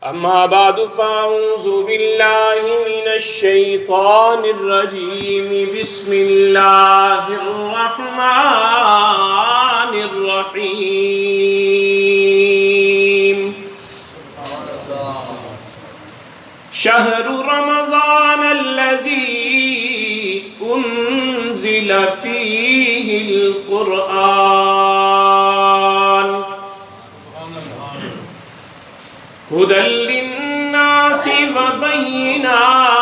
أما بعد فأعوذ بالله من الشيطان الرجيم بسم الله الرحمن الرحيم شهر رمضان الذي أنزل فيه القرآن هدى للناس وبينات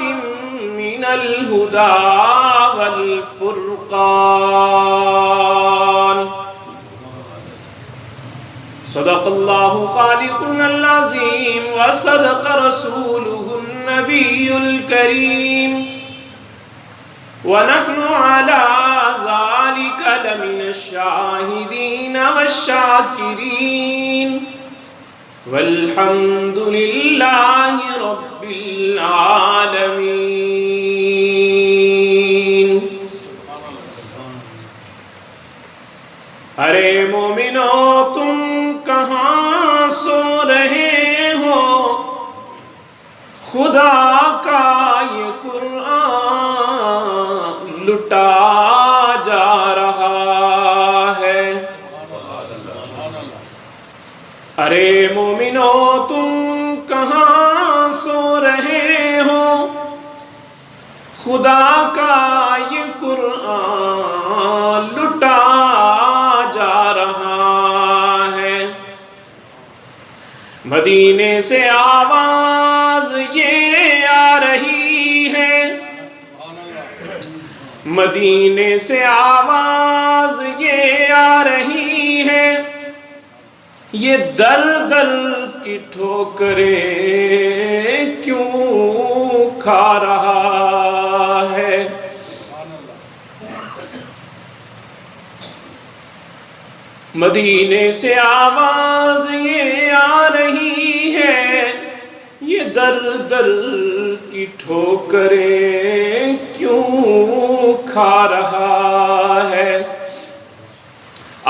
من الهدى والفرقان صدق الله خالقنا العظيم وصدق رسوله النبي الكريم ونحن على ذلك لمن الشاهدين والشاكرين والحمد لله رب العالمين۔ ارے مومنو تم کہاں سو رہے ہو، خدا کا یہ قرآن لٹا جا رہا ہے۔ ارے مومنو تم کہاں سو رہے ہو، خدا کا یہ قرآن لٹا جا رہا ہے۔ مدینے سے آواز یہ آ رہی ہے، مدینے سے آواز یہ آ رہی ہے، یہ در در کی ٹھوکریں کیوں کھا رہا ہے۔ مدینے سے آواز یہ آ رہی ہے، یہ در در کی ٹھوکریں کیوں کھا رہا ہے۔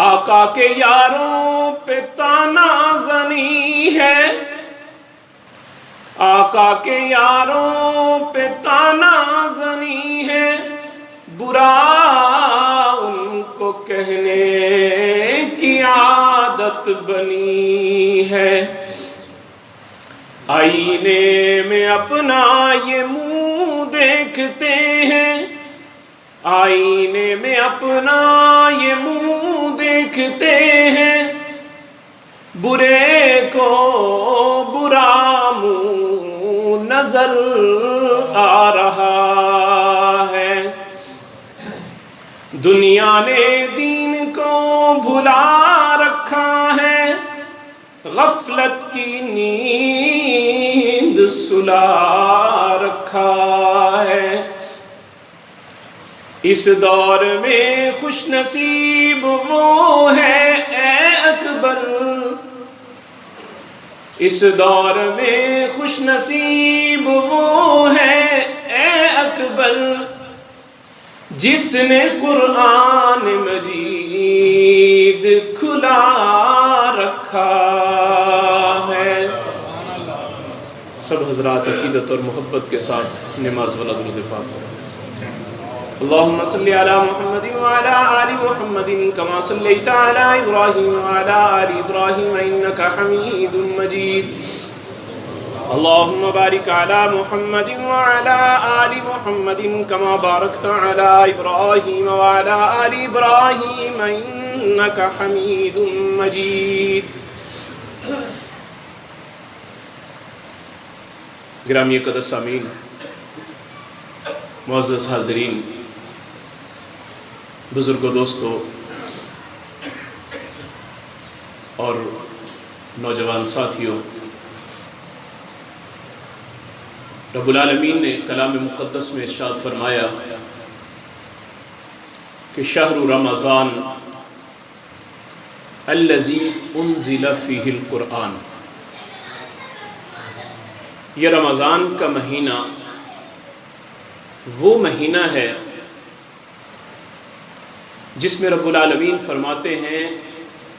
آقا کے یاروں پہ تانا زنی ہے، آقا کے یاروں پہ تانا زنی ہے، برا ان کو کہنے کی عادت بنی ہے۔ آئینے میں اپنا یہ منہ دیکھتے ہیں، آئینے میں اپنا یہ منہ دیکھتے ہیں، برے کو برا منہ نظر آ رہا ہے۔ دنیا نے دین کو بھلا رکھا ہے، غفلت کی نیند سلا رکھا ہے۔ اس دور میں خوش نصیب وہ ہے اے اکبر، اس دور میں خوش نصیب وہ ہے اے اکبر، جس نے قرآن مجید کھلا رکھا ہے۔ سب حضرات عقیدت اور محبت کے ساتھ نماز والا درود پاک پڑھیں۔ اللهم صل على محمد وعلى آل محمد كما صليت على إبراهيم وعلى آل إبراهيم إنك حميد مجيد۔ اللهم بارك على محمد وعلى آل محمد كما باركت على إبراهيم وعلى آل إبراهيم إنك حميد مجيد۔ گرامی قدر سامعین، معزز حاضرین، بزرگوں، دوستو اور نوجوان ساتھیوں، رب العالمین نے کلام مقدس میں ارشاد فرمایا کہ شہر رمضان الذی انزل فیہ القرآن، یہ رمضان کا مہینہ وہ مہینہ ہے جس میں رب العالمین فرماتے ہیں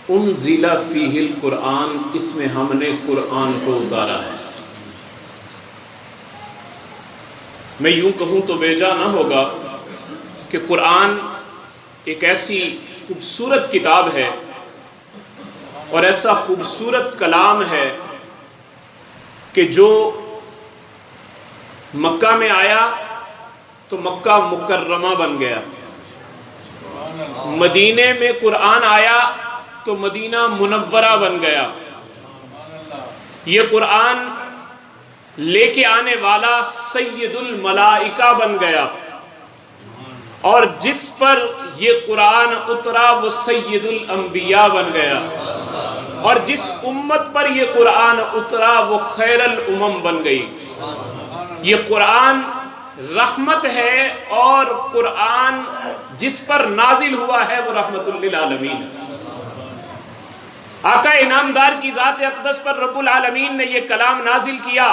انزل فیہ القرآن، اس میں ہم نے قرآن کو اتارا ہے۔ میں یوں کہوں تو بیجا نہ ہوگا کہ قرآن ایک ایسی خوبصورت کتاب ہے اور ایسا خوبصورت کلام ہے کہ جو مکہ میں آیا تو مکہ مکرمہ بن گیا، مدینے میں قرآن آیا تو مدینہ منورہ بن گیا۔ یہ قرآن لے کے آنے والا سید الملائکہ بن گیا، اور جس پر یہ قرآن اترا وہ سید الانبیاء بن گیا، اور جس امت پر یہ قرآن اترا وہ خیر الامم بن گئی۔ یہ قرآن رحمت ہے، اور قرآن جس پر نازل ہوا ہے وہ رحمت للعالمین ہے۔ آقا انعامدار کی ذات اقدس پر رب العالمین نے یہ کلام نازل کیا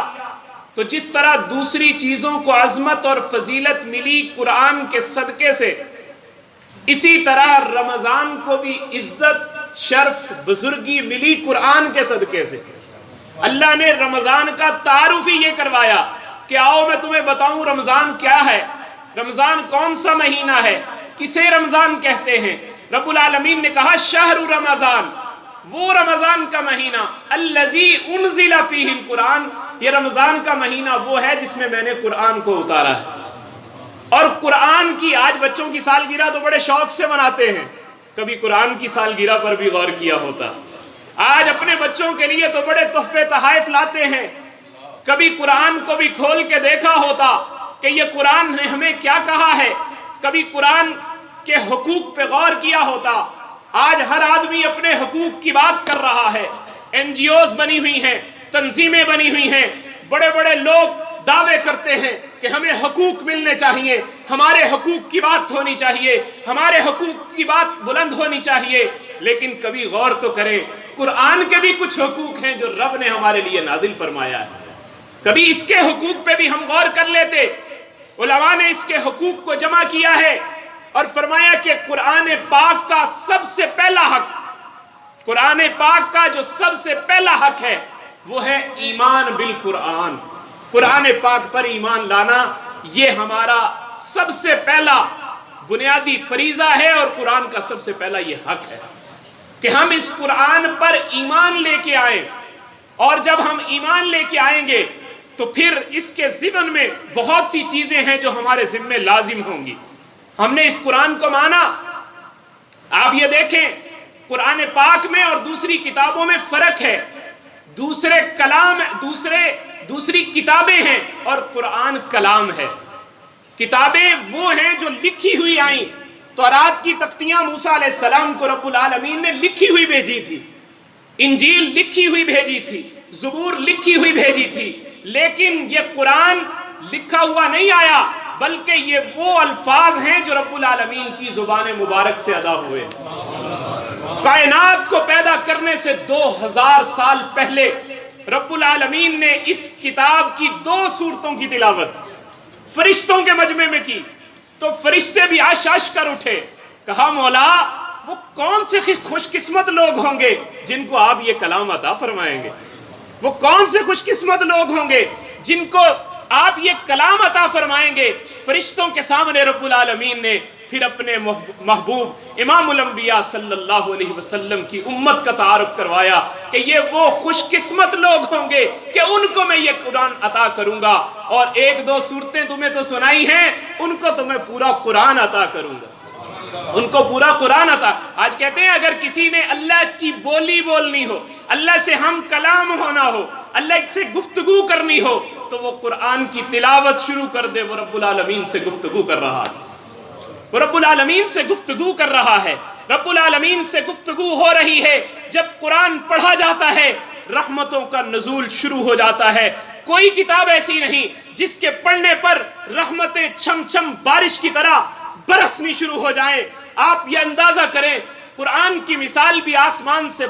تو جس طرح دوسری چیزوں کو عظمت اور فضیلت ملی قرآن کے صدقے سے، اسی طرح رمضان کو بھی عزت، شرف، بزرگی ملی قرآن کے صدقے سے۔ اللہ نے رمضان کا تعارف ہی یہ کروایا کہ آؤ میں تمہیں بتاؤں رمضان کیا ہے، رمضان کون سا مہینہ ہے، کسے رمضان کہتے ہیں۔ رب العالمین نے کہا شہر رمضان، وہ رمضان کا مہینہ، الذی انزل فیہ القرآن، یہ رمضان کا مہینہ وہ ہے جس میں میں نے قرآن کو اتارا ہے۔ اور قرآن کی آج بچوں کی سالگرہ تو بڑے شوق سے مناتے ہیں، کبھی قرآن کی سالگرہ پر بھی غور کیا ہوتا۔ آج اپنے بچوں کے لیے تو بڑے تحفے تحائف لاتے ہیں، کبھی قرآن کو بھی کھول کے دیکھا ہوتا کہ یہ قرآن نے ہمیں کیا کہا ہے، کبھی قرآن کے حقوق پہ غور کیا ہوتا۔ آج ہر آدمی اپنے حقوق کی بات کر رہا ہے، این جی اوز بنی ہوئی ہیں، تنظیمیں بنی ہوئی ہیں، بڑے بڑے لوگ دعوے کرتے ہیں کہ ہمیں حقوق ملنے چاہیے، ہمارے حقوق کی بات ہونی چاہیے، ہمارے حقوق کی بات بلند ہونی چاہیے۔ لیکن کبھی غور تو کریں، قرآن کے بھی کچھ حقوق ہیں جو رب نے ہمارے لیے نازل فرمایا ہے، کبھی اس کے حقوق پہ بھی ہم غور کر لیتے۔ علماء نے اس کے حقوق کو جمع کیا ہے اور فرمایا کہ قرآن پاک کا سب سے پہلا حق، قرآن پاک کا جو سب سے پہلا حق ہے وہ ہے ایمان بالقرآن۔ قرآن پاک پر ایمان لانا یہ ہمارا سب سے پہلا بنیادی فریضہ ہے، اور قرآن کا سب سے پہلا یہ حق ہے کہ ہم اس قرآن پر ایمان لے کے آئیں، اور جب ہم ایمان لے کے آئیں گے تو پھر اس کے ضمن میں بہت سی چیزیں ہیں جو ہمارے ذمے لازم ہوں گی۔ ہم نے اس قرآن کو مانا۔ آپ یہ دیکھیں قرآن پاک میں اور دوسری کتابوں میں فرق ہے، دوسرے کلام دوسری کتابیں ہیں اور قرآن کلام ہے۔ کتابیں وہ ہیں جو لکھی ہوئی آئیں، تورات کی تختیاں موسیٰ علیہ السلام کو رب العالمین نے لکھی ہوئی بھیجی تھی، انجیل لکھی ہوئی بھیجی تھی، زبور لکھی ہوئی بھیجی تھی، لیکن یہ قرآن لکھا ہوا نہیں آیا، بلکہ یہ وہ الفاظ ہیں جو رب العالمین کی زبان مبارک سے ادا ہوئے۔ کائنات کو پیدا کرنے سے 2000 سال پہلے رب العالمین نے اس کتاب کی 2 سورتوں کی تلاوت فرشتوں کے مجمع میں کی، تو فرشتے بھی عش عش کر اٹھے، کہا مولا وہ کون سے خوش قسمت لوگ ہوں گے جن کو آپ یہ کلام عطا فرمائیں گے، وہ کون سے خوش قسمت لوگ ہوں گے جن کو آپ یہ کلام عطا فرمائیں گے۔ فرشتوں کے سامنے رب العالمین نے پھر اپنے محبوب امام الانبیاء صلی اللہ علیہ وسلم کی امت کا تعارف کروایا کہ یہ وہ خوش قسمت لوگ ہوں گے کہ ان کو میں یہ قرآن عطا کروں گا، اور 1-2 صورتیں تمہیں تو سنائی ہیں، ان کو تو میں پورا قرآن عطا کروں گا، ان کو پورا قرآن عطا۔ آج کہتے ہیں اگر کسی نے اللہ کی بولی بولنی ہو، اللہ سے ہم کلام ہونا ہو، اللہ سے گفتگو کرنی ہو، تو وہ قرآن کی تلاوت شروع کر دے، وہ رب العالمین سے گفتگو کر رہا ہے، وہ رب العالمین سے گفتگو کر رہا ہے، رب العالمین سے گفتگو ہو رہی ہے۔ جب قرآن پڑھا جاتا ہے رحمتوں کا نزول شروع ہو جاتا ہے۔ کوئی کتاب ایسی نہیں جس کے پڑھنے پر رحمتیں چھم چھم بارش کی طرح برسنی شروع ہو جائیں۔ آپ یہ اندازہ کریں قرآن کی مثال بھی آسمان سے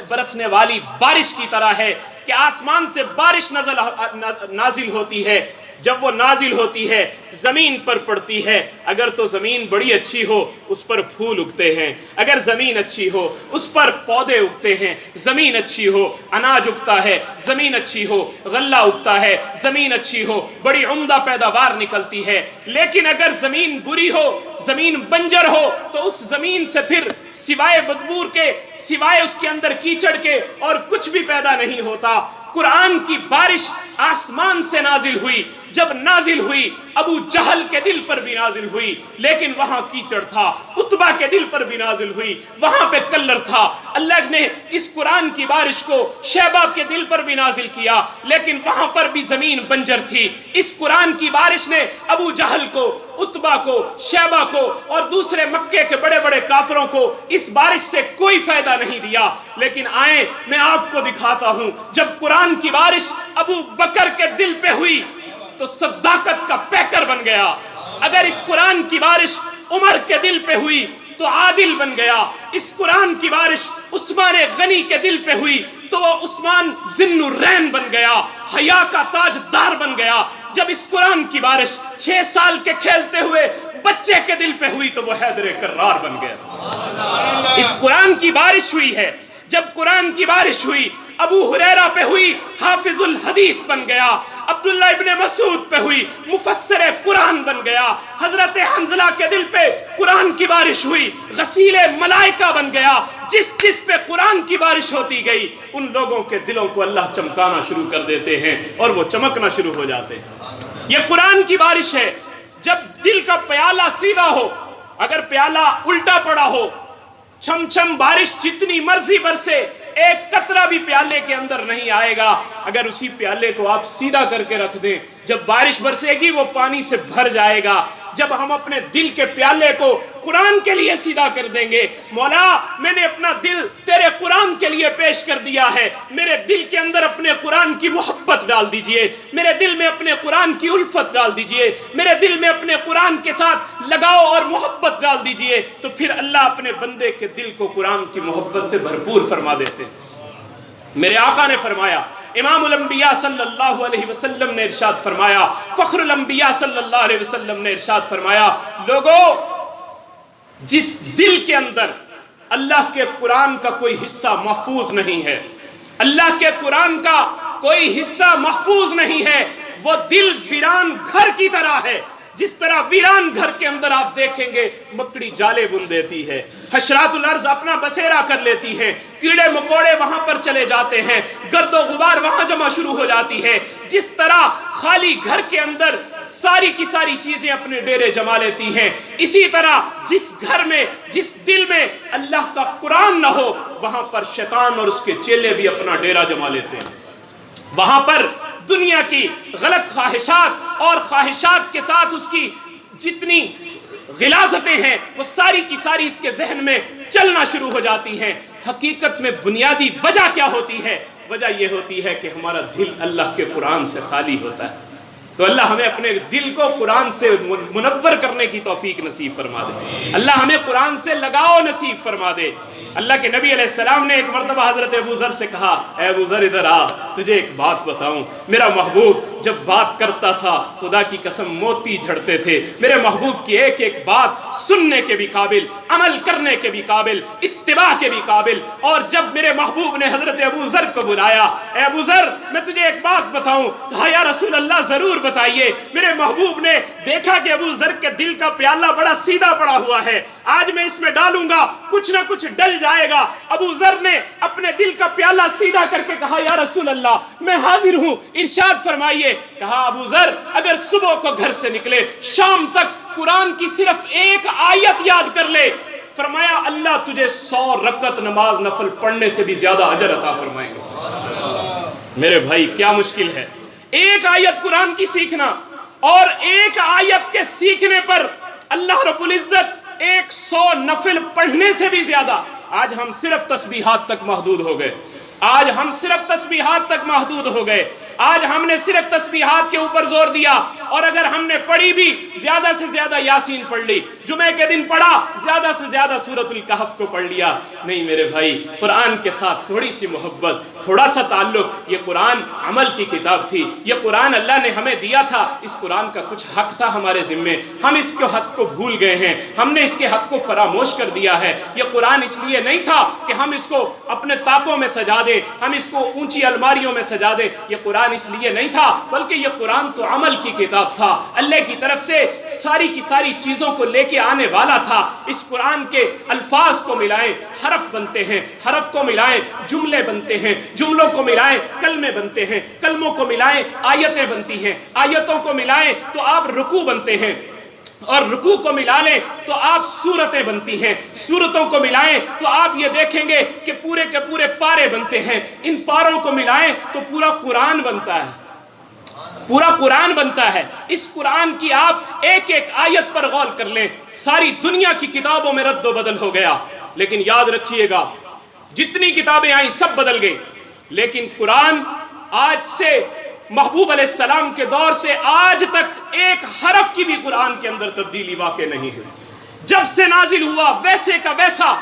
برسنے والی بارش کی طرح ہے کہ آسمان سے بارش نازل ہوتی ہے، جب وہ نازل ہوتی ہے زمین پر پڑتی ہے، اگر تو زمین بڑی اچھی ہو اس پر پھول اگتے ہیں، اگر زمین اچھی ہو اس پر پودے اگتے ہیں، زمین اچھی ہو اناج اگتا ہے، زمین اچھی ہو غلہ اگتا ہے، زمین اچھی ہو بڑی عمدہ پیداوار نکلتی ہے۔ لیکن اگر زمین بری ہو، زمین بنجر ہو، تو اس زمین سے پھر سوائے بدبور کے، سوائے اس کے اندر کیچڑ کے اور کچھ بھی پیدا نہیں ہوتا۔ قرآن کی بارش آسمان سے نازل ہوئی، جب نازل ہوئی ابو جہل کے دل پر بھی نازل ہوئی، لیکن وہاں کیچڑ تھا۔ عتبہ کے دل پر بھی نازل ہوئی، وہاں پہ کلر تھا۔ اللہ نے اس قرآن کی بارش کو شیبہ کے دل پر بھی نازل کیا، لیکن وہاں پر بھی زمین بنجر تھی۔ اس قرآن کی بارش نے ابو جہل کو، عتبہ کو، شیبہ کو اور دوسرے مکے کے بڑے بڑے کافروں کو اس بارش سے کوئی فائدہ نہیں دیا۔ لیکن آئیں میں آپ کو دکھاتا ہوں، جب قرآن کی بارش ابو بکر کے دل پہ ہوئی تو صداقت کا پیکر بن گیا۔ اگر اس قرآن کی بارش عمر کے دل پہ ہوئی تو عادل بن گیا۔ اس قرآن کی بارش عثمان غنی کے دل پہ ہوئی تو وہ عثمان ذی الرین بن گیا، حیا کا تاج دار بن گیا۔ جب اس قرآن کی بارش 6 سال کے کھیلتے ہوئے بچے کے دل پہ ہوئی تو وہ حیدر کرار بن گیا۔ اس قرآن کی بارش ہوئی ہے، جب قرآن کی بارش ہوئی ابو ہریرہ پہ ہوئی، حافظ الحدیث بن گیا۔ عبداللہ ابن مسعود پہ ہوئی، مفسر قرآن بن گیا۔ حضرت حنظلہ کے دل پہ قرآن کی بارش ہوئی، غسیل ملائکہ بن گیا۔ جس پہ قرآن کی بارش ہوتی گئی ان لوگوں کے دلوں کو اللہ چمکانا شروع کر دیتے ہیں اور وہ چمکنا شروع ہو جاتے ہیں۔ یہ قرآن کی بارش ہے۔ جب دل کا پیالہ سیدھا ہو، اگر پیالہ الٹا پڑا ہو، چھم چھم بارش جتنی مرضی برسے ایک قطرہ بھی پیالے کے اندر نہیں آئے گا۔ اگر اسی پیالے کو آپ سیدھا کر کے رکھ دیں، جب بارش برسے گی وہ پانی سے بھر جائے گا۔ جب ہم اپنے دل کے پیالے کو قرآن کے لیے سیدھا کر دیں گے، مولا میں نے اپنا دل تیرے قرآن کے لیے پیش کر دیا ہے، میرے دل کے اندر اپنے قرآن کی محبت ڈال دیجئے، میرے دل میں اپنے قرآن کی الفت ڈال دیجئے، میرے دل میں اپنے قرآن کے ساتھ لگاؤ اور محبت ڈال دیجئے، تو پھر اللہ اپنے بندے کے دل کو قرآن کی محبت سے بھرپور فرما دیتے ہیں۔ میرے آقا نے فرمایا، امام الانبیاء صلی اللہ علیہ وسلم نے ارشاد فرمایا، فخر الانبیاء صلی اللہ علیہ وسلم نے ارشاد فرمایا، لوگو جس دل کے اندر اللہ کے قرآن کا کوئی حصہ محفوظ نہیں ہے، اللہ کے قرآن کا کوئی حصہ محفوظ نہیں ہے، وہ دل ویران گھر کی طرح ہے۔ جس طرح ویران گھر کے اندر آپ دیکھیں گے مکڑی جالے بن دیتی ہے، حشرات الارض اپنا بسیرا کر لیتی ہیں، کیڑے مکوڑے وہاں پر چلے جاتے ہیں، گرد و غبار وہاں جمع شروع ہو جاتی ہے۔ جس طرح خالی گھر کے اندر ساری کی ساری چیزیں اپنے ڈیرے جما لیتی ہیں، اسی طرح جس گھر میں، جس دل میں اللہ کا قرآن نہ ہو وہاں پر شیطان اور اس کے چیلے بھی اپنا ڈیرا جما لیتے ہیں۔ وہاں پر دنیا کی غلط خواہشات اور خواہشات کے ساتھ اس کی جتنی غلاظتیں ہیں وہ ساری کی ساری اس کے ذہن میں چلنا شروع ہو جاتی ہیں۔ حقیقت میں بنیادی وجہ کیا ہوتی ہے؟ وجہ یہ ہوتی ہے کہ ہمارا دل اللہ کے قرآن سے خالی ہوتا ہے۔ تو اللہ ہمیں اپنے دل کو قرآن سے منور کرنے کی توفیق نصیب فرما دے، اللہ ہمیں قرآن سے لگاؤ نصیب فرما دے۔ اللہ کے نبی علیہ السلام نے ایک مرتبہ حضرت ابو ذر سے کہا، اے ابو ذر ادھر آ، تجھے ایک بات بتاؤں، میرا محبوب جب بات کرتا تھا خدا کی قسم موتی جھڑتے تھے۔ میرے محبوب کی ایک ایک بات سننے کے بھی قابل، عمل کرنے کے بھی قابل، اتباع کے بھی قابل۔ اور جب میرے محبوب نے حضرت ابو ذر کو بلایا، اے ابو ذر میں تجھے ایک بات بتاؤں، کہا یا رسول اللہ ضرور بتائیے۔ میرے محبوب نے دیکھا کہ ابو ذر کے دل کا پیالہ بڑا سیدھا پڑا ہوا ہے، آج میں اس میں ڈالوں گا کچھ نہ کچھ ڈل جائے گا۔ ابو ذر نے اپنے دل کا پیالہ سیدھا کر کے کہا یا رسول اللہ میں حاضر ہوں، ارشاد فرمائیے۔ کہا ابو ذر اگر صبح کو گھر سے نکلے شام تک قرآن کی صرف ایک آیت یاد کر لے، فرمایا اللہ تجھے 100 رکعت نماز نفل پڑھنے سے بھی زیادہ اجر عطا فرمائیں گے۔ میرے بھائی کیا مشکل ہے ایک آیت قرآن کی سیکھنا، اور ایک آیت کے سیکھنے پر اللہ رب العزت 100 نفل پڑھنے سے بھی زیادہ۔ آج ہم صرف تسبیحات تک محدود ہو گئے، آج ہم صرف تسبیحات تک محدود ہو گئے، آج ہم نے صرف تسبیحات کے اوپر زور دیا، اور اگر ہم نے پڑھی بھی زیادہ سے زیادہ یاسین پڑھ لی، جمعے کے دن پڑھا زیادہ سے زیادہ سورۃ الکہف کو پڑھ لیا۔ نہیں میرے بھائی، قرآن کے ساتھ تھوڑی سی محبت، تھوڑا سا تعلق۔ یہ قرآن عمل کی کتاب تھی، یہ قرآن اللہ نے ہمیں دیا تھا، اس قرآن کا کچھ حق تھا ہمارے ذمے، ہم اس کے حق کو بھول گئے ہیں، ہم نے اس کے حق کو فراموش کر دیا ہے۔ یہ قرآن اس لیے نہیں تھا کہ ہم اس کو اپنے طاقوں میں سجا دیں، ہم اس کو اونچی الماریوں میں سجا دیں، یہ قرآن اس لیے نہیں تھا، بلکہ یہ قرآن تو عمل کی کتاب تھا، اللہ کی طرف سے ساری کی ساری چیزوں کو لے کے آنے والا تھا۔ اس قرآن کے الفاظ کو ملائیں حرف بنتے ہیں، حرف کو ملائیں جملے بنتے ہیں، جملوں کو ملائیں کلمے بنتے ہیں، کلموں کو ملائیں آیتیں بنتی ہیں، آیتوں کو ملائیں تو آپ رکوع بنتے ہیں، اور رکوع کو ملا لیں تو آپ سورتیں بنتی ہیں، سورتوں کو ملائیں تو آپ یہ دیکھیں گے کہ پورے کے پورے پارے بنتے ہیں، ان پاروں کو ملائیں تو پورا قرآن بنتا ہے، پورا قرآن بنتا ہے۔ اس قرآن کی آپ ایک ایک آیت پر غور کر لیں، ساری دنیا کی کتابوں میں رد و بدل ہو گیا، لیکن یاد رکھیے گا جتنی کتابیں آئیں سب بدل گئی، لیکن قرآن آج سے محبوب علیہ السلام کے دور سے آج تک ایک حرف کی بھی قرآن کے اندر تبدیلی واقع نہیں ہے۔ جب سے نازل ہوا ویسے کا ویسا،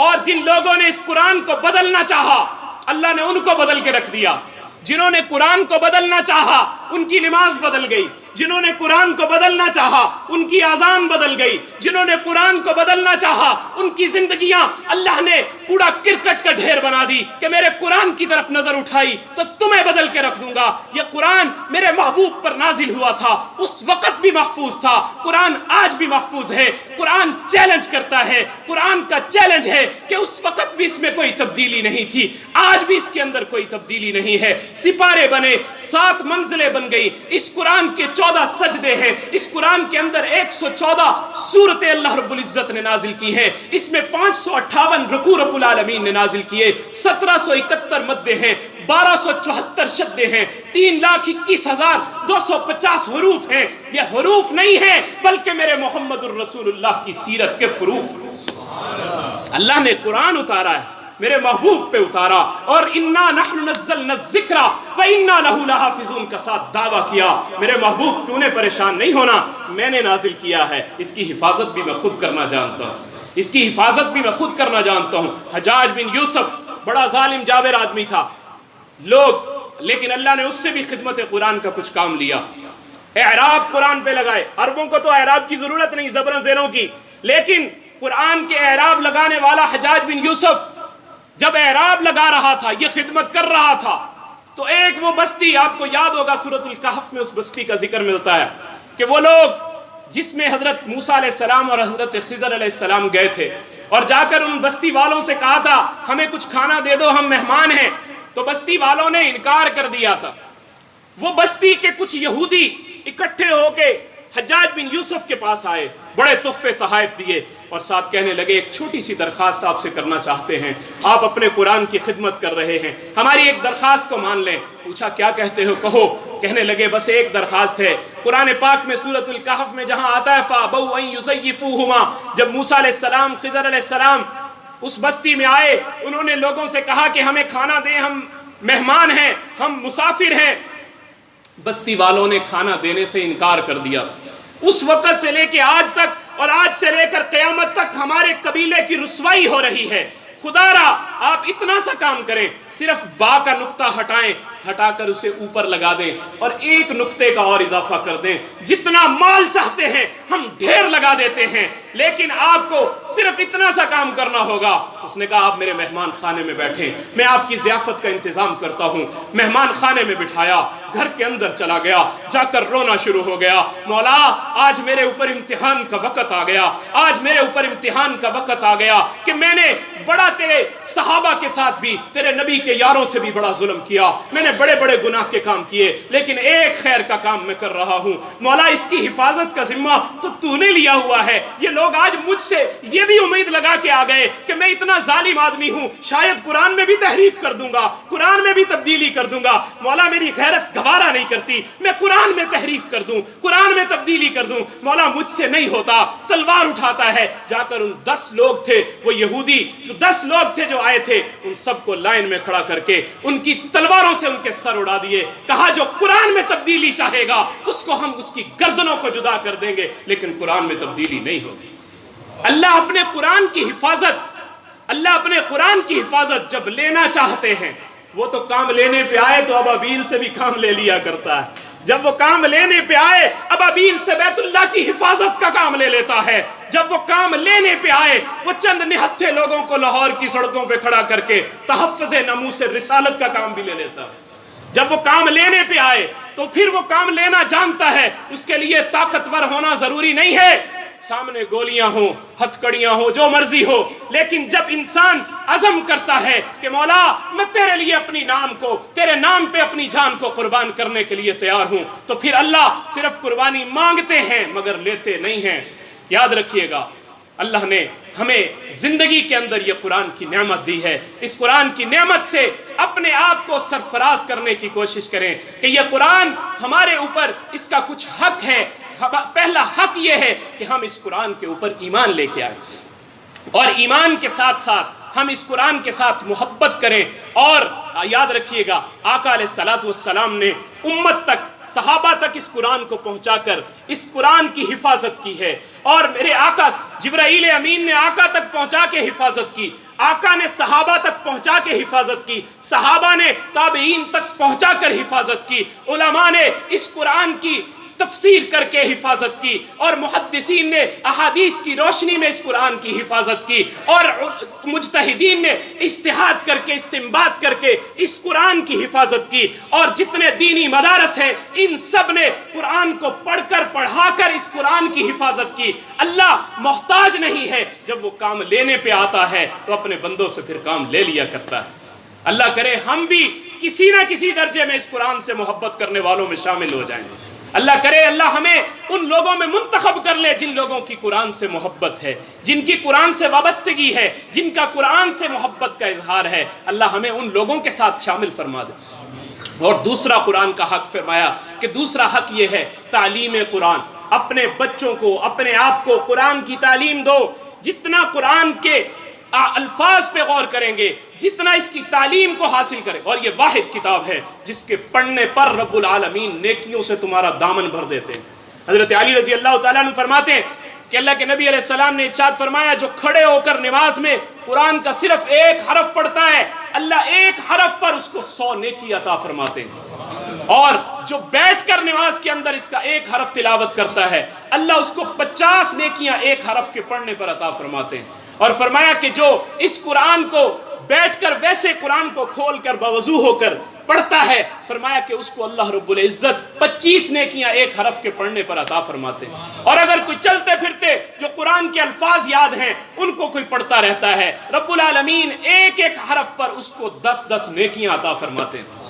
اور جن لوگوں نے اس قرآن کو بدلنا چاہا اللہ نے ان کو بدل کے رکھ دیا۔ جنہوں نے قرآن کو بدلنا چاہا ان کی نماز بدل گئی، جنہوں نے قرآن کو بدلنا چاہا ان کی اذان بدل گئی، جنہوں نے قرآن کو بدلنا چاہا ان کی زندگیاں اللہ نے کوڑا کرکٹ کا ڈھیر بنا دی کہ میرے قرآن کی طرف نظر اٹھائی تو تمہیں بدل کے رکھ دوں گا۔ یہ قرآن میرے محبوب پر نازل ہوا تھا، اس وقت بھی محفوظ تھا، قرآن آج بھی محفوظ ہے۔ قرآن چیلنج کرتا ہے، قرآن کا چیلنج ہے کہ اس وقت بھی اس میں کوئی تبدیلی نہیں تھی، آج بھی اس کے اندر کوئی تبدیلی نہیں ہے۔ سپارے بنے، 7 منزلیں بن گئی، اس قرآن کے 14 سجدے ہیں، اس قرآن کے اندر 114 سورتیں اللہ رب العزت نے نازل کی ہیں، اس میں 558 رکوع رب العالمین نے نازل کیے، 1771 مدیں ہیں، 1274 شدیں ہیں، 3,21,250 حروف ہیں۔ یہ حروف نہیں ہیں بلکہ میرے محمد الرسول اللہ کی سیرت کے پروف ہیں۔ اللہ نے قرآن اتارا ہے، میرے محبوب پہ اتارا، اور انا نحن نزلنا الذکر وانا لہ لحافظون کا ساتھ دعویٰ کیا، میرے محبوب تو نے پریشان نہیں ہونا، میں نے نازل کیا ہے، اس کی حفاظت بھی میں خود کرنا جانتا ہوں، اس کی حفاظت بھی میں خود کرنا جانتا ہوں۔ حجاج بن یوسف بڑا ظالم جابر آدمی تھا، لیکن اللہ نے اس سے بھی خدمت قرآن کا کچھ کام لیا، اعراب قرآن پہ لگائے۔ عربوں کو تو اعراب کی ضرورت نہیں، زبروں زیروں کی، لیکن قرآن کے اعراب لگانے والا حجاج بن یوسف جب اعراب لگا رہا تھا، یہ خدمت کر رہا تھا، تو ایک وہ بستی، آپ کو یاد ہوگا سورۃ الکہف میں اس بستی کا ذکر ملتا ہے کہ وہ لوگ جس میں حضرت موسیٰ علیہ السلام اور حضرت خضر علیہ السلام گئے تھے، اور جا کر ان بستی والوں سے کہا تھا ہمیں کچھ کھانا دے دو، ہم مہمان ہیں، تو بستی والوں نے انکار کر دیا تھا۔ وہ بستی کے کچھ یہودی اکٹھے ہو کے حجاج بن یوسف کے پاس آئے، بڑے تحفے تحائف دیے، اور ساتھ کہنے لگے ایک چھوٹی سی درخواست آپ سے کرنا چاہتے ہیں، آپ اپنے قرآن کی خدمت کر رہے ہیں، ہماری ایک درخواست کو مان لیں۔ پوچھا کیا کہتے ہو، کہو۔ کہنے لگے بس ایک درخواست ہے، قرآن پاک میں سورۃ الکہف میں جہاں آتا ہے فَأَبَوْا أَن يُزَيِّفُوهُمَا، جب موسیٰ علیہ السلام خضر علیہ السلام اس بستی میں آئے، انہوں نے لوگوں سے کہا کہ ہمیں کھانا دیں، ہم مہمان ہیں، ہم مسافر ہیں، بستی والوں نے کھانا دینے سے انکار کر دیا تھا۔ اس وقت سے لے کے آج تک، اور آج سے لے کر قیامت تک ہمارے قبیلے کی رسوائی ہو رہی ہے۔ خدا را آپ اتنا سا کام کریں، صرف با کا نقطہ ہٹائیں، ہٹا کر اسے اوپر لگا دیں اور ایک نقطے کا اور اضافہ کر دیں، جتنا مال چاہتے ہیں ہم ڈھیر لگا دیتے ہیں، لیکن آپ کو صرف اتنا سا کام کرنا ہوگا۔ اس نے کہا آپ میرے مہمان خانے میں بیٹھیں، میں آپ کی ضیافت کا انتظام کرتا ہوں۔ مہمان خانے میں بٹھایا، گھر کے اندر چلا گیا، جا کر رونا شروع ہو گیا، مولا آج میرے اوپر امتحان کا وقت آ گیا، آج میرے اوپر امتحان کا وقت آ گیا کہ میں نے بڑا تیرے صحابہ کے ساتھ بھی، تیرے نبی کے یاروں سے بھی بڑا ظلم کیا، میں نے بڑے بڑے گناہ کے کام کیے، لیکن ایک خیر کا کام میں کر رہا ہوں، مولا اس کی حفاظت کا ذمہ تو نے لیا ہوا ہے۔ یہ لوگ آج مجھ سے یہ بھی امید لگا کے آ گئے کہ میں اتنا اتنا ظالم آدمی ہوں، شاید قرآن میں بھی تحریف کر دوں گا، قرآن میں بھی تبدیلی کر دوں گا، مولا میری غیرت گوارا نہیں کرتی میں قرآن میں تحریف کر دوں، قرآن میں تبدیلی کر دوں، مولا مجھ سے نہیں ہوتا۔ تلوار اٹھاتا ہے، جا کر ان 10 لوگ تھے وہ یہودی، جو 10 لوگ تھے جو آئے تھے، ان سب کو لائن میں کھڑا کر کے ان کی تلواروں سے ان کے سر اڑا دیے، کہا جو قرآن میں تبدیلی چاہے گا اس کو ہم اس کی گردنوں کو جدا کر دیں گے، لیکن قرآن میں تبدیلی نہیں ہوگی۔ اللہ اپنے قرآن کی حفاظت جب لینا چاہتے ہیں، وہ تو کام لینے پہ آئے تو ابابیل سے بھی کام لے لیا کرتا ہے، جب وہ کام لینے پہ آئے ابابیل سے بیت اللہ کی حفاظت کا کام لے لیتا ہے، جب وہ کام لینے پہ آئے وہ چند نہتھے لوگوں کو لاہور کی سڑکوں پہ کھڑا کر کے تحفظ ناموس رسالت کا کام بھی لے لیتا ہے۔ جب وہ کام لینے پہ آئے تو پھر وہ کام لینا جانتا ہے، اس کے لیے طاقتور ہونا ضروری نہیں ہے، سامنے گولیاں ہوں، ہتھ کڑیاں ہوں، جو مرضی ہو، لیکن جب انسان عزم کرتا ہے کہ مولا میں تیرے لیے اپنی نام کو، تیرے نام پہ اپنی جان کو قربان کرنے کے لیے تیار ہوں، تو پھر اللہ صرف قربانی مانگتے ہیں مگر لیتے نہیں ہیں۔ یاد رکھیے گا، اللہ نے ہمیں زندگی کے اندر یہ قرآن کی نعمت دی ہے، اس قرآن کی نعمت سے اپنے آپ کو سرفراز کرنے کی کوشش کریں کہ یہ قرآن ہمارے اوپر اس کا کچھ حق ہے۔ پہلا حق یہ ہے کہ ہم اس قرآن کے اوپر ایمان لے کے آئیں، اور ایمان کے ساتھ ساتھ ہم اس قرآن کے ساتھ محبت کریں۔ اور یاد رکھیے گا، آقا علیہ الصلوۃ والسلام نے امت تک، صحابہ تک اس قرآن کو پہنچا کر اس قرآن کی حفاظت کی ہے، اور میرے آقا جبرائیل امین نے آقا تک پہنچا کے حفاظت کی، آقا نے صحابہ تک پہنچا کے حفاظت کی، صحابہ نے تابعین تک پہنچا کر حفاظت کی، علماء نے اس قرآن کی تفسیر کر کے حفاظت کی، اور محدثین نے احادیث کی روشنی میں اس قرآن کی حفاظت کی، اور مجتہدین نے اجتہاد کر کے استنباط کر کے اس قرآن کی حفاظت کی، اور جتنے دینی مدارس ہیں ان سب نے قرآن کو پڑھ کر پڑھا کر اس قرآن کی حفاظت کی۔ اللہ محتاج نہیں ہے، جب وہ کام لینے پہ آتا ہے تو اپنے بندوں سے پھر کام لے لیا کرتا ہے۔ اللہ کرے ہم بھی کسی نہ کسی درجے میں اس قرآن سے محبت کرنے والوں میں شامل ہو جائیں۔ اللہ کرے اللہ ہمیں ان لوگوں میں منتخب کر لے جن لوگوں کی قرآن سے محبت ہے، جن کی قرآن سے وابستگی ہے، جن کا قرآن سے محبت کا اظہار ہے، اللہ ہمیں ان لوگوں کے ساتھ شامل فرما دے۔ اور دوسرا قرآن کا حق فرمایا کہ دوسرا حق یہ ہے تعلیم قرآن، اپنے بچوں کو، اپنے آپ کو قرآن کی تعلیم دو، جتنا قرآن کے الفاظ پہ غور کریں گے، جتنا اس کی تعلیم کو حاصل کریں، اور یہ واحد کتاب ہے جس کے پڑھنے پر رب العالمین نیکیوں سے تمہارا دامن بھر دیتے ہیں۔ حضرت علی رضی اللہ تعالیٰ عنہ فرماتے ہیں کہ اللہ کے نبی علیہ السلام نے ارشاد فرمایا جو کھڑے ہو کر نماز میں قرآن کا صرف ایک حرف پڑھتا ہے، اللہ ایک حرف پر اس کو 100 نیکی عطا فرماتے ہیں، اور جو بیٹھ کر نماز کے اندر اس کا ایک حرف تلاوت کرتا ہے اللہ اس کو 50 نیکیاں ایک حرف کے پڑھنے پر عطا فرماتے ہیں۔ اور فرمایا کہ جو اس قرآن کو بیٹھ کر ویسے قرآن کو کھول کر باوضو ہو کر پڑھتا ہے، فرمایا کہ اس کو اللہ رب العزت 25 نیکیاں ایک حرف کے پڑھنے پر عطا فرماتے ہیں۔ اور اگر کوئی چلتے پھرتے جو قرآن کے الفاظ یاد ہیں ان کو کوئی پڑھتا رہتا ہے، رب العالمین ایک ایک حرف پر اس کو 10 نیکیاں عطا فرماتے ہیں۔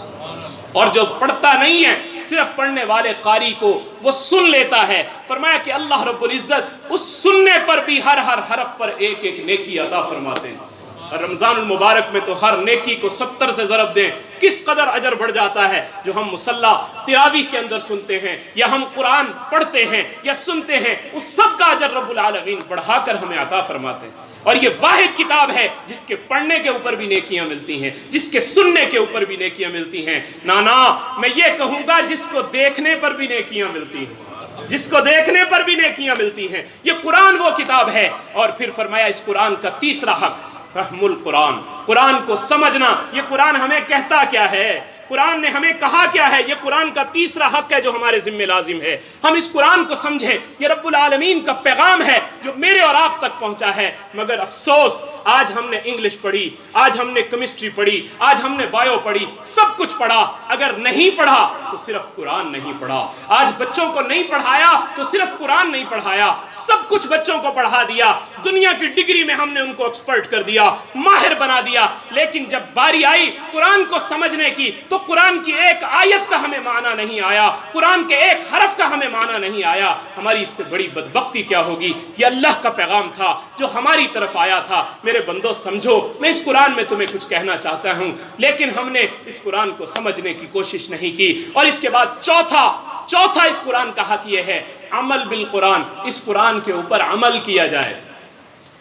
اور جو پڑھتا نہیں ہے، صرف پڑھنے والے قاری کو وہ سن لیتا ہے، فرمایا کہ اللہ رب العزت اس سننے پر بھی ہر حرف پر ایک ایک نیکی عطا فرماتے ہیں۔ اور رمضان المبارک میں تو ہر نیکی کو 70 سے ضرب دیں، کس قدر اجر بڑھ جاتا ہے۔ جو ہم مصلی تراویح کے اندر سنتے ہیں، یا ہم قرآن پڑھتے ہیں یا سنتے ہیں، اس سب کا اجر رب العالمین بڑھا کر ہمیں عطا فرماتے ہیں۔ اور یہ واحد کتاب ہے جس کے پڑھنے کے اوپر بھی نیکیاں ملتی ہیں، جس کے سننے کے اوپر بھی نیکیاں ملتی ہیں۔ نانا میں یہ کہوں گا جس کو دیکھنے پر بھی نیکیاں ملتی ہیں، جس کو دیکھنے پر بھی نیکیاں ملتی ہیں۔ یہ قرآن وہ کتاب ہے۔ اور پھر فرمایا اس قرآن کا تیسرا حق فہم القرآن، قرآن کو سمجھنا۔ یہ قرآن ہمیں کہتا کیا ہے، قرآن نے ہمیں کہا کیا ہے، یہ قرآن کا تیسرا حق ہے جو ہمارے ذمہ لازم ہے۔ ہم اس قرآن کو سمجھیں، یہ رب العالمین کا پیغام ہے جو میرے اور آپ تک پہنچا ہے۔ مگر افسوس آج ہم نے انگلش پڑھی، آج ہم نے کیمسٹری پڑھی، آج ہم نے بایو پڑھی، سب کچھ پڑھا، اگر نہیں پڑھا تو صرف قرآن نہیں پڑھا۔ آج بچوں کو نہیں پڑھایا تو صرف قرآن نہیں پڑھایا، سب کچھ بچوں کو پڑھا دیا، دنیا کی ڈگری میں ہم نے ان کو ایکسپرٹ کر دیا، ماہر بنا دیا، لیکن جب باری آئی قرآن کو سمجھنے کی تو قرآن کی ایک آیت کا ہمیں معنی نہیں آیا، قرآن کے ایک حرف کا ہمیں معنی نہیں آیا۔ ہماری اس سے بڑی بدبختی کیا ہوگی؟ یہ اللہ کا پیغام تھا جو ہماری طرف آیا تھا۔ میرے میرے بندو سمجھو، میں اس قرآن میں تمہیں کچھ کہنا چاہتا ہوں، لیکن ہم نے اس قرآن کو سمجھنے کی کوشش نہیں کی۔ اور اس کے بعد چوتھا اس قرآن کا حق یہ ہے عمل بالقرآن، اس قرآن کے اوپر عمل کیا جائے۔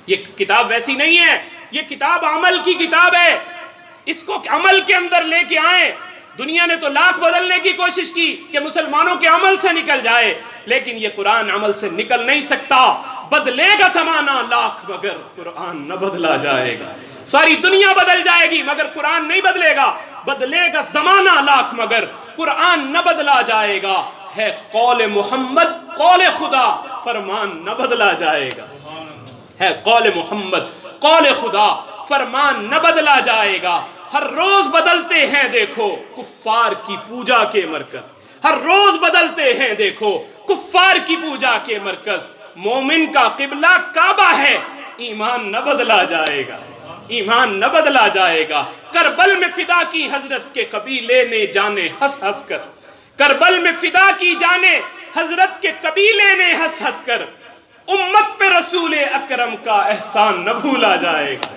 یہ کتاب ویسی نہیں ہے، یہ کتاب عمل کی کتاب ہے، اس کو عمل کے اندر لے کے آئیں۔ دنیا نے تو لاکھ بدلنے کی کوشش کی کہ مسلمانوں کے عمل سے نکل جائے، لیکن یہ قرآن عمل سے نکل نہیں سکتا۔ بدلے گا زمانہ لاکھ مگر قرآن نہ بدلا جائے گا۔ ساری دنیا بدل جائے گی مگر قرآن نہیں بدلے گا۔ بدلے گا زمانہ لاکھ مگر قرآن نہ بدلا جائے گا۔ ہے قول محمد قول خدا، فرمان نہ بدلا جائے گا۔ ہے قول محمد قول خدا، فرمان نہ بدلا جائے گا۔ ہر روز بدلتے ہیں دیکھو کفار کی پوجا کے مرکز، ہر روز بدلتے ہیں دیکھو کفار کی پوجا کے مرکز۔ مومن کا قبلہ کعبہ ہے، ایمان نہ بدلا جائے گا، ایمان نہ بدلا جائے گا۔ کربل میں فدا کی حضرت کے قبیلے نے جانے ہنس ہنس کر، کربل میں فدا کی جانے حضرت کے قبیلے نے ہنس ہنس کر، امت پہ رسول اکرم کا احسان نہ بھولا جائے گا۔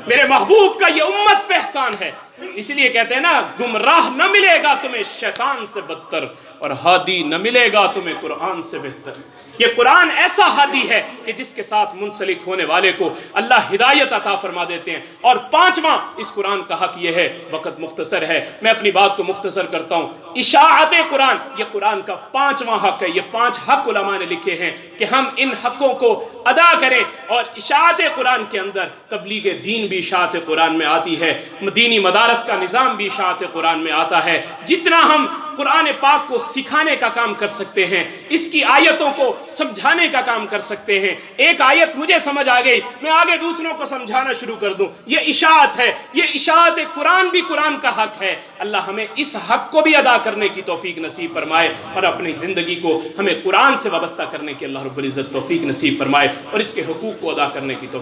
میرے محبوب کا یہ امت پہ احسان ہے، اس لیے کہتے ہیں نا گمراہ نہ ملے گا تمہیں شیطان سے بدتر، اور ہادی نہ ملے گا تمہیں قرآن سے بہتر۔ یہ قرآن ایسا ہادی ہے کہ جس کے ساتھ منسلک ہونے والے کو اللہ ہدایت عطا فرما دیتے ہیں۔ اور پانچواں اس قرآن کا حق یہ ہے، وقت مختصر ہے میں اپنی بات کو مختصر کرتا ہوں، اشاعت قرآن، یہ قرآن کا پانچواں حق ہے۔ یہ 5 حق علماء نے لکھے ہیں کہ ہم ان حقوں کو ادا کریں، اور اشاعت قرآن کے اندر تبلیغ دین بھی اشاعت قرآن میں آتی ہے، دینی مدارس کا نظام بھی اشاعت قرآن میں آتا ہے۔ جتنا ہم قرآن پاک کو سکھانے کا کام کر سکتے ہیں، اس کی آیتوں کو سمجھانے کا کام کر سکتے ہیں۔ ایک آیت مجھے سمجھ آ گئی، میں آگے دوسروں کو سمجھانا شروع کر دوں، یہ اشاعت ہے۔ یہ اشاعت قرآن بھی قرآن کا حق ہے۔ اللہ ہمیں اس حق کو بھی ادا کرنے کی توفیق نصیب فرمائے، اور اپنی زندگی کو ہمیں قرآن سے وابستہ کرنے کی اللہ رب العزت توفیق نصیب فرمائے، اور اس کے حقوق کو ادا کرنے کی توفیق